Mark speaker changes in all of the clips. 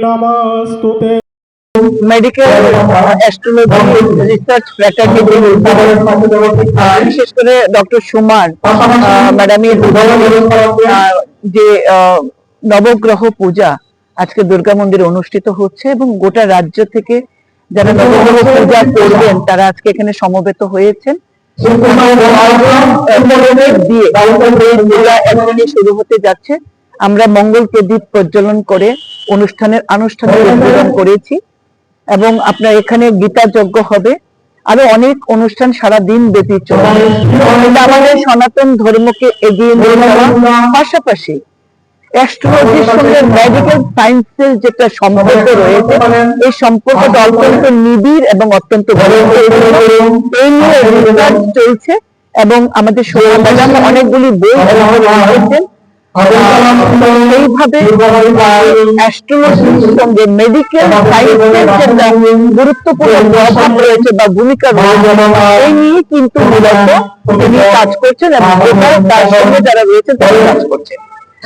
Speaker 1: নমস্তুতে।
Speaker 2: Medical astrology research fraternity বিশেষ করে ডক্টর সুমান ম্যাডামের যে নবগ্রহ পূজা আজকে দুর্গা মন্দিরে অনুষ্ঠিত হচ্ছে এবং গোটা রাজ্য থেকে যারা নবগ্রহ পূজা করবেন তারা আজকে এখানে সমবেত হয়েছেন। দিয়ে শুরু হতে যাচ্ছে। আমরা মঙ্গল প্রদীপ প্রজ্বলন করে অনুষ্ঠানের আনুষ্ঠানিক উদ্বোধন করেছি এবং আপনার এখানে গীতা যজ্ঞ হবে, আরো অনেক অনুষ্ঠান সারা দিন ব্যাপী চলবে। আমাদের সনাতন ধর্মকে এগিয়ে নিয়ে যাওয়া পাশাপাশি অ্যাস্ট্রোলজির সঙ্গে মেডিকেল সায়েন্সের যেটা সম্পর্ক রয়েছে এই সম্পর্কটা অত্যন্ত নিবিড় এবং অত্যন্ত এই নিয়ে রিসার্চ চলছে এবং আমাদের সোনা ম্যাডাম অনেকগুলি বই লিখেছেন। এইভাবে অ্যাস্ট্রোলজির সঙ্গে মেডিকেল সায়েন্সের যেটা গুরুত্বপূর্ণ প্রভাব রয়েছে বা ভূমিকা রয়েছে এই নিয়ে কিন্তু মূলত তিনি কাজ করছেন এবং তার সঙ্গে যারা রয়েছেন তারা কাজ করছেন।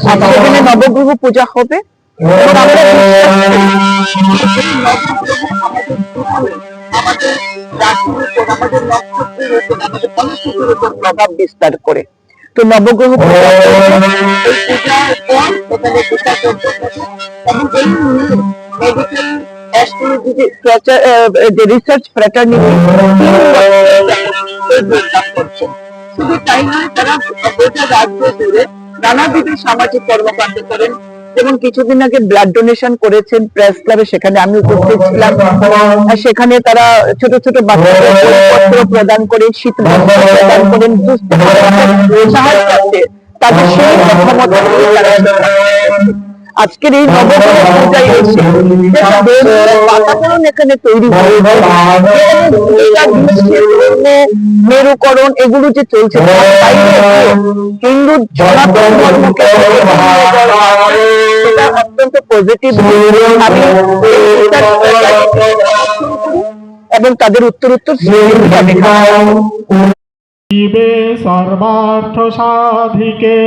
Speaker 2: আর সেখানে নবগ্রহ পূজা হবে এবং আমরা প্রভাব বিস্তার করে তো নবগ্রহ রিসার্চ ফ্র্যাটার্নিটি শুধু তাই নয়, তারা গোটা রাজ্য জুড়ে নানাবিধ সামাজিক কর্মকাণ্ড করেন এবং কিছুদিন আগে ব্লাড ডোনেশন করেছেন প্রেস ক্লাবে, সেখানে আমি উপস্থিত ছিলাম। সেখানে তারা ছোট ছোট বাচ্চাদের বইপত্র প্রদান করে শীত প্রদান করেন সাহায্য করতে তাদের সেই ক্ষমতা আজকের এই নবগ্রহ পূজায় এসে বাতাবরণ এখানে তৈরি মেরুকরণ এগুলো যে চলছে হিন্দু সনাতন ধর্মকে অত্যন্ত পজিটিভ এবং তাদের উত্তরোত্তর
Speaker 1: সর্বার্থ সাধিকে।